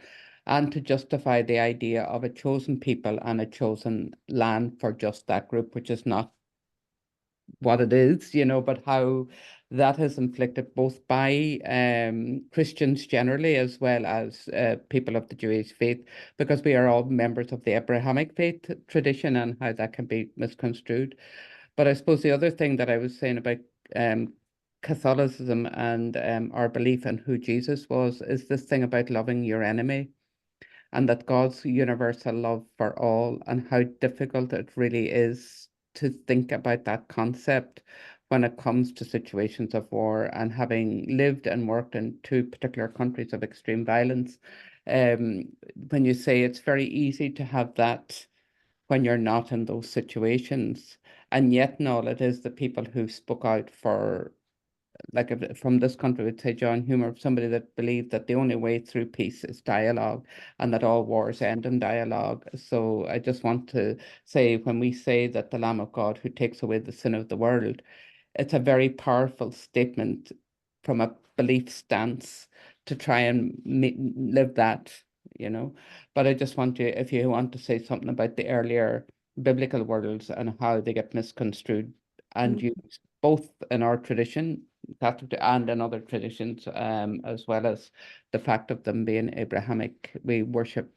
and to justify the idea of a chosen people and a chosen land for just that group, which is not what it is, you know, but how that is inflicted both by Christians generally, as well as people of the Jewish faith, because we are all members of the Abrahamic faith tradition, and how that can be misconstrued. But I suppose the other thing that I was saying about Catholicism and our belief in who Jesus was is this thing about loving your enemy, and that God's universal love for all, and how difficult it really is to think about that concept when it comes to situations of war, and having lived and worked in two particular countries of extreme violence, when you say it's very easy to have that when you're not in those situations, and yet no, it is the people who spoke out for, like from this country would say John Humer, somebody that believed that the only way through peace is dialogue, and that all wars end in dialogue. So I just want to say, when we say that the Lamb of God who takes away the sin of the world, it's a very powerful statement from a belief stance to try and live that, you know. But I just want you, if you want to say something about the earlier biblical words and how they get misconstrued and used both in our tradition, Catholic, and in other traditions, as well as the fact of them being Abrahamic. We worship,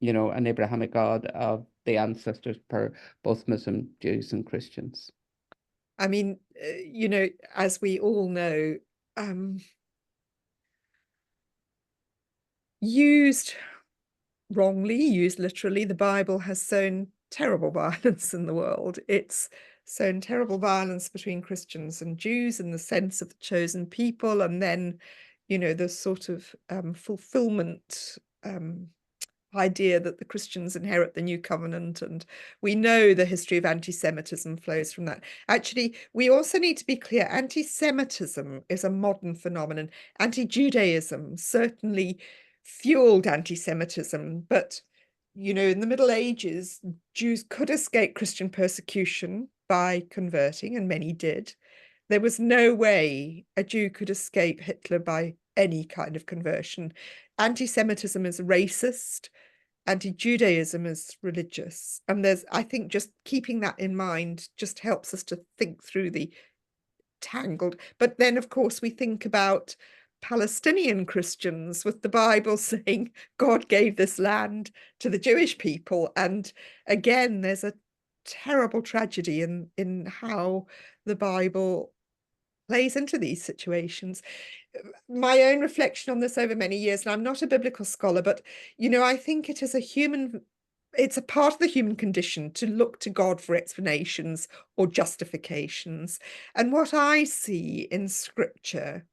you know, an Abrahamic God of the ancestors per both Muslim, Jews, and Christians. I mean, you know, as we all know, used wrongly, used literally, the Bible has sown terrible violence in the world. It's sown terrible violence between Christians and Jews in the sense of the chosen people, and then, you know, the sort of fulfillment idea that the Christians inherit the new covenant. And we know the history of anti-Semitism flows from that. Actually, we also need to be clear, anti-Semitism is a modern phenomenon. Anti-Judaism certainly fueled anti-Semitism, but, you know, in the Middle Ages, Jews could escape Christian persecution by converting, and many did. There was no way a Jew could escape Hitler by any kind of conversion. Anti-Semitism is racist, anti-Judaism is religious. And there's, I think, just keeping that in mind just helps us to think through the tangled. But then, of course, we think about Palestinian Christians with the Bible saying God gave this land to the Jewish people. And again, there's a terrible tragedy in how the Bible plays into these situations. My own reflection on this over many years, and I'm not a biblical scholar, but, you know, I think it is it's a part of the human condition to look to God for explanations or justifications. And what I see in scripture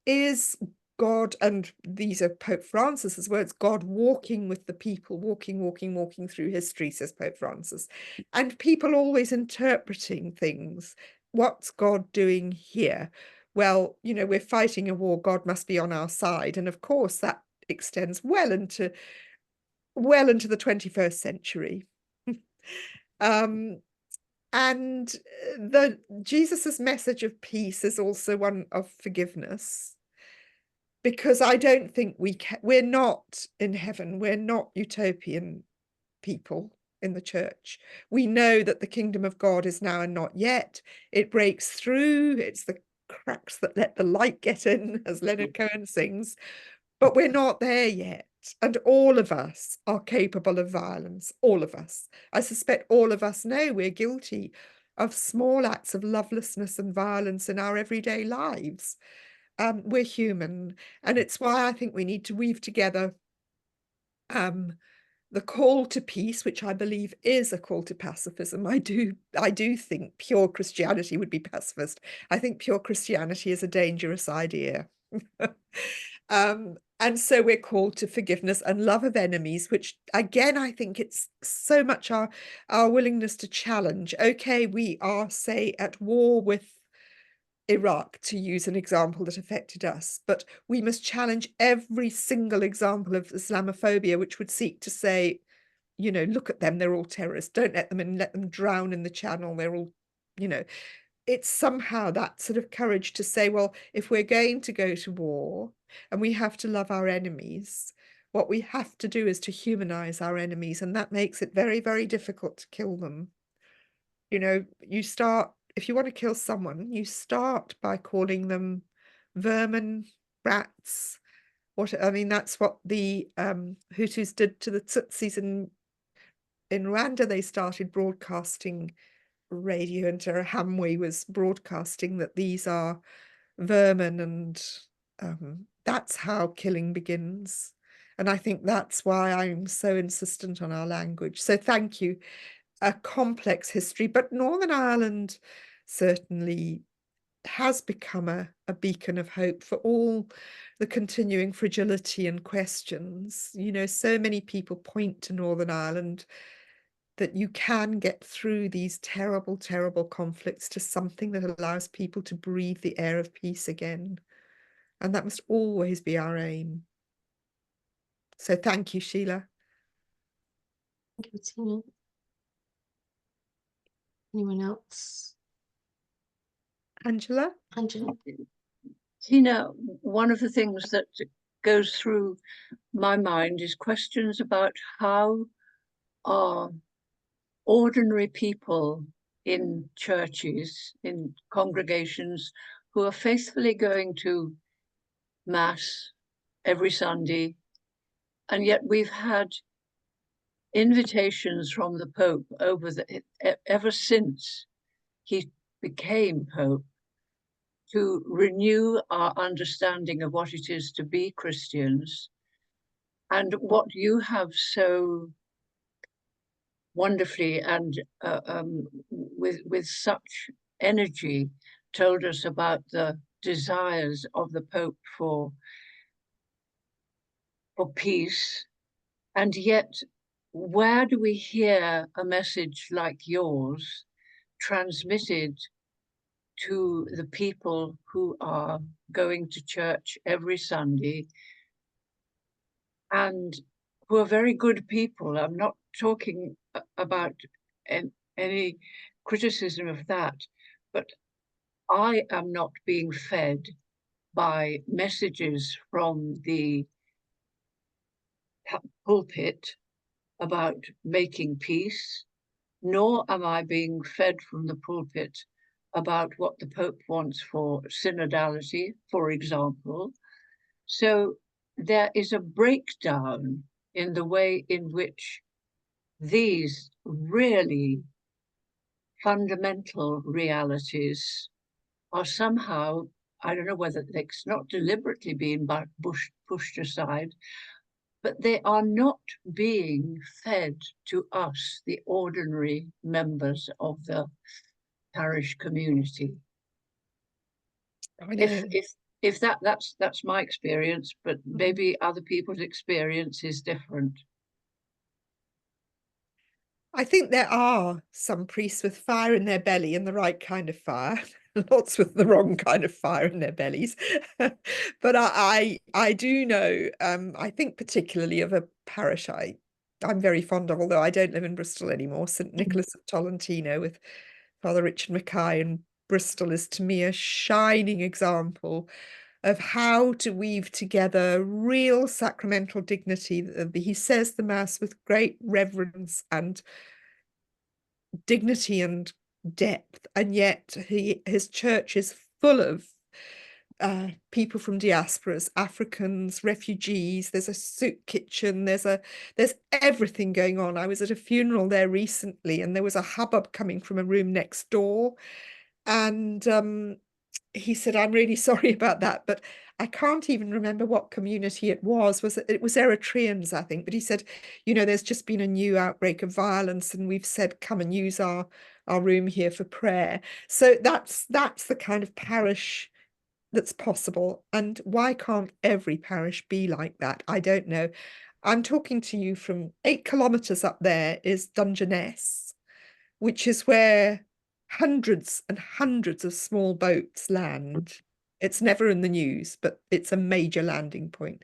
is God, and these are Pope Francis's words, God walking with the people, walking through history, says Pope Francis, and people always interpreting things. What's God doing here? Well, you know, we're fighting a war, God must be on our side. And of course, that extends well into the 21st century. And Jesus's message of peace is also one of forgiveness, because I don't think we're not in heaven, we're not utopian people in the church. We know that the kingdom of God is now and not yet. It breaks through, it's the cracks that let the light get in, as Leonard Cohen sings, but we're not there yet. And all of us are capable of violence, all of us. I suspect all of us know we're guilty of small acts of lovelessness and violence in our everyday lives. We're human, and it's why I think we need to weave together the call to peace, which I believe is a call to pacifism. I do think pure Christianity would be pacifist. I think pure Christianity is a dangerous idea. And so we're called to forgiveness and love of enemies, which again, I think it's so much our willingness to challenge. Okay, we are, say, at war with Iraq, to use an example that affected us, but we must challenge every single example of Islamophobia, which would seek to say, you know, look at them, they're all terrorists, don't let them in, let them drown in the Channel, they're all, you know. It's somehow that sort of courage to say, well, if we're going to go to war and we have to love our enemies, what we have to do is to humanize our enemies, and that makes it very, very difficult to kill them. You know, if you want to kill someone, you start by calling them vermin, rats. I mean, that's what the Hutus did to the Tutsis in Rwanda. They started broadcasting radio, and Hamwe was broadcasting that these are vermin, and that's how killing begins. And I think that's why I'm so insistent on our language. So thank you. A complex history, but Northern Ireland certainly has become a beacon of hope for all the continuing fragility and questions. You know, so many people point to Northern Ireland, that you can get through these terrible, terrible conflicts to something that allows people to breathe the air of peace again. And that must always be our aim. So thank you, Sheila. Thank you, Tina. Anyone else? Angela? Angela? Tina, one of the things that goes through my mind is questions about how are ordinary people in churches, in congregations, who are faithfully going to Mass every Sunday, and yet we've had invitations from the Pope ever since he became Pope to renew our understanding of what it is to be Christians. And what you have so wonderfully and with such energy told us about the desires of the Pope for peace. And yet, where do we hear a message like yours transmitted to the people who are going to church every Sunday and who are very good people? I'm not talking about any criticism of that, but I am not being fed by messages from the pulpit about making peace, nor am I being fed from the pulpit about what the Pope wants for synodality, for example. So there is a breakdown in the way in which these really fundamental realities are somehow, I don't know whether it's not deliberately being pushed aside, but they are not being fed to us, the ordinary members of the parish community. I know. If that's my experience, but maybe other people's experience is different. I think there are some priests with fire in their belly, and the right kind of fire, lots with the wrong kind of fire in their bellies. But I do know, I think particularly of a parish I'm very fond of, although I don't live in Bristol anymore, St Nicholas of Tolentino with Father Richard Mackay, and Bristol is to me a shining example of how to weave together real sacramental dignity. He says the Mass with great reverence and dignity and depth, and yet his church is full of people from diasporas, Africans, refugees. There's a soup kitchen. There's everything going on. I was at a funeral there recently, and there was a hubbub coming from a room next door, and he said, "I'm really sorry about that, but I can't even remember what community it was. It was Eritreans, I think." But he said, "You know, there's just been a new outbreak of violence, and we've said, come and use our room here for prayer." So that's the kind of parish that's possible. And why can't every parish be like that? I don't know. I'm talking to you from 8 kilometers up there is Dungeness, which is where hundreds and hundreds of small boats land. It's never in the news, but it's a major landing point.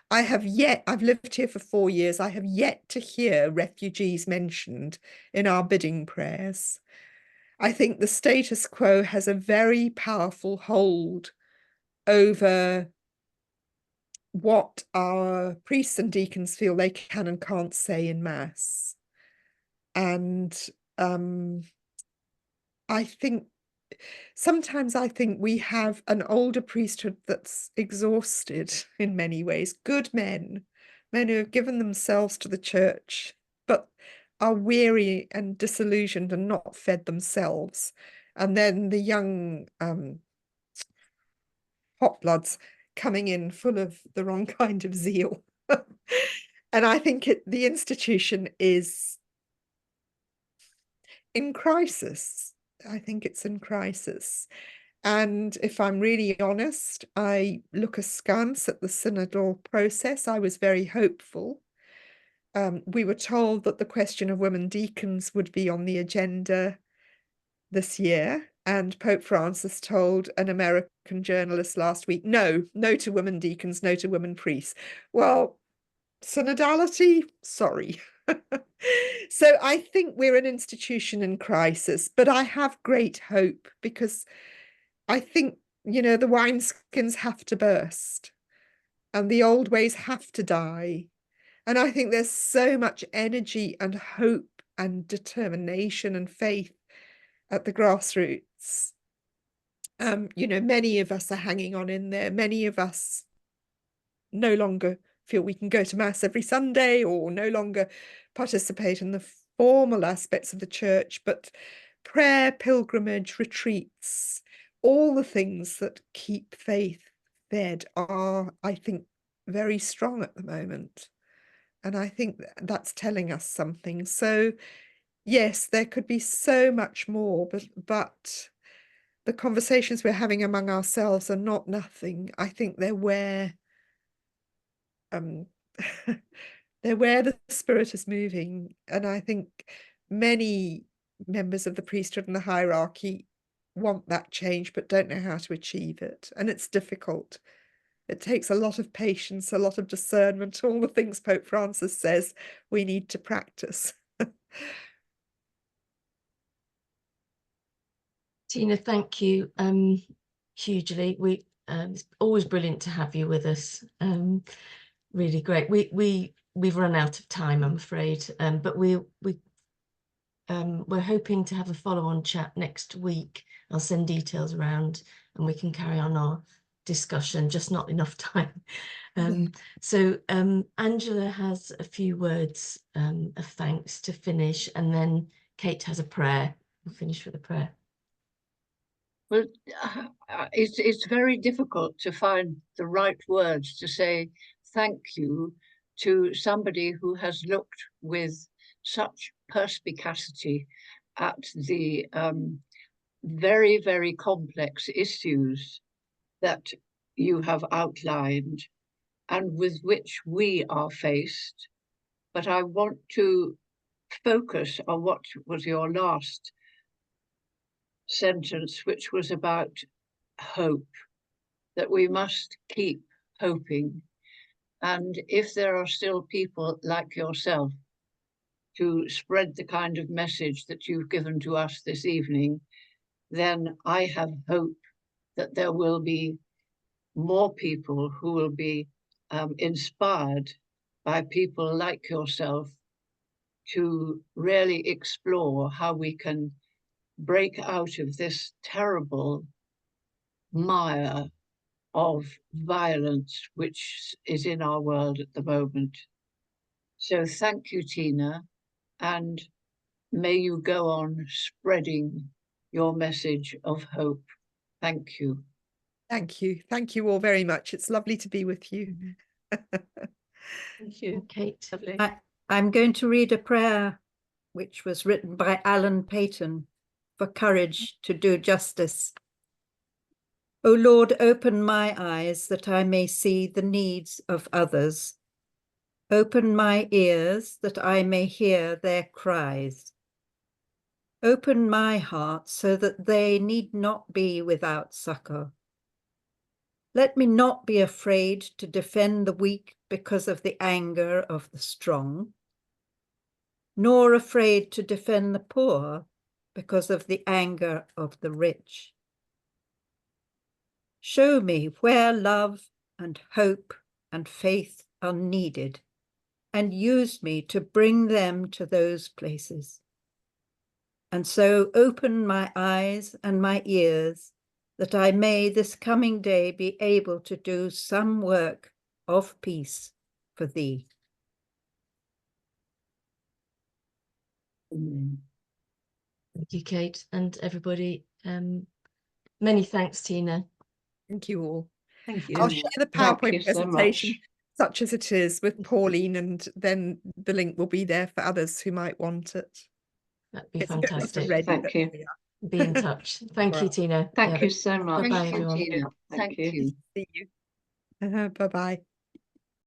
I've lived here for 4 years. I have yet to hear refugees mentioned in our bidding prayers. I think the status quo has a very powerful hold over what our priests and deacons feel they can and can't say in Mass. And sometimes I think we have an older priesthood that's exhausted in many ways. Good men who have given themselves to the church, but are weary and disillusioned and not fed themselves. And then the young hot bloods coming in full of the wrong kind of zeal. And I think the institution is in crisis. I think it's in crisis. And if I'm really honest, I look askance at the synodal process. I was very hopeful. We were told that the question of women deacons would be on the agenda this year, and Pope Francis told an American journalist last week, no to women deacons, no to women priests. Well, synodality, sorry. So I think we're an institution in crisis, but I have great hope, because I think, you know, the wineskins have to burst and the old ways have to die. And I think there's so much energy and hope and determination and faith at the grassroots. You know, many of us are hanging on in there. Many of us no longer feel we can go to mass every Sunday, or no longer participate in the formal aspects of the church, but prayer, pilgrimage, retreats, all the things that keep faith fed are, I think, very strong at the moment. And I think that's telling us something. So yes, there could be so much more, but the conversations we're having among ourselves are not nothing. I think they're where they're where the spirit is moving. And I think many members of the priesthood and the hierarchy want that change, but don't know how to achieve it. And it's difficult. It takes a lot of patience, a lot of discernment, all the things Pope Francis says we need to practice. Tina, thank you hugely. It's always brilliant to have you with us. Really great. We've run out of time, I'm afraid, but we're hoping to have a follow-on chat next week. I'll send details around and we can carry on our discussion, just not enough time. So Angela has a few words of thanks to finish, and then Kate has a prayer. We'll finish with a prayer. Well, it's very difficult to find the right words to say thank you to somebody who has looked with such perspicacity at the very, very complex issues that you have outlined and with which we are faced. But I want to focus on what was your last sentence, which was about hope, that we must keep hoping. And if there are still people like yourself to spread the kind of message that you've given to us this evening, then I have hope that there will be more people who will be inspired by people like yourself to really explore how we can break out of this terrible mire of violence which is in our world at the moment. So thank you, Tina, and may you go on spreading your message of hope. Thank you. Thank you. Thank you all very much. It's lovely to be with you. Thank you, Kate. Lovely. I'm going to read a prayer which was written by Alan Payton for courage to do justice. O Lord, open my eyes that I may see the needs of others. Open my ears that I may hear their cries. Open my heart so that they need not be without succor. Let me not be afraid to defend the weak because of the anger of the strong, nor afraid to defend the poor because of the anger of the rich. Show me where love and hope and faith are needed, and use me to bring them to those places. And so open my eyes and my ears, that I may this coming day be able to do some work of peace for thee. Thank you, Kate, and everybody. Many thanks, Tina. Thank you all. Thank I'll you. share the Thank PowerPoint you so presentation, much. such as it is, with Pauline, and then the link will be there for others who might want it. That'd be It's a bit fantastic. ready, Thank but you. there we are. be in touch. Thank you, Right. Tina. Thank Yeah. you so much. Bye-bye, Thank you, everyone. Tina. Thank Thank you. you. See you. Bye-bye.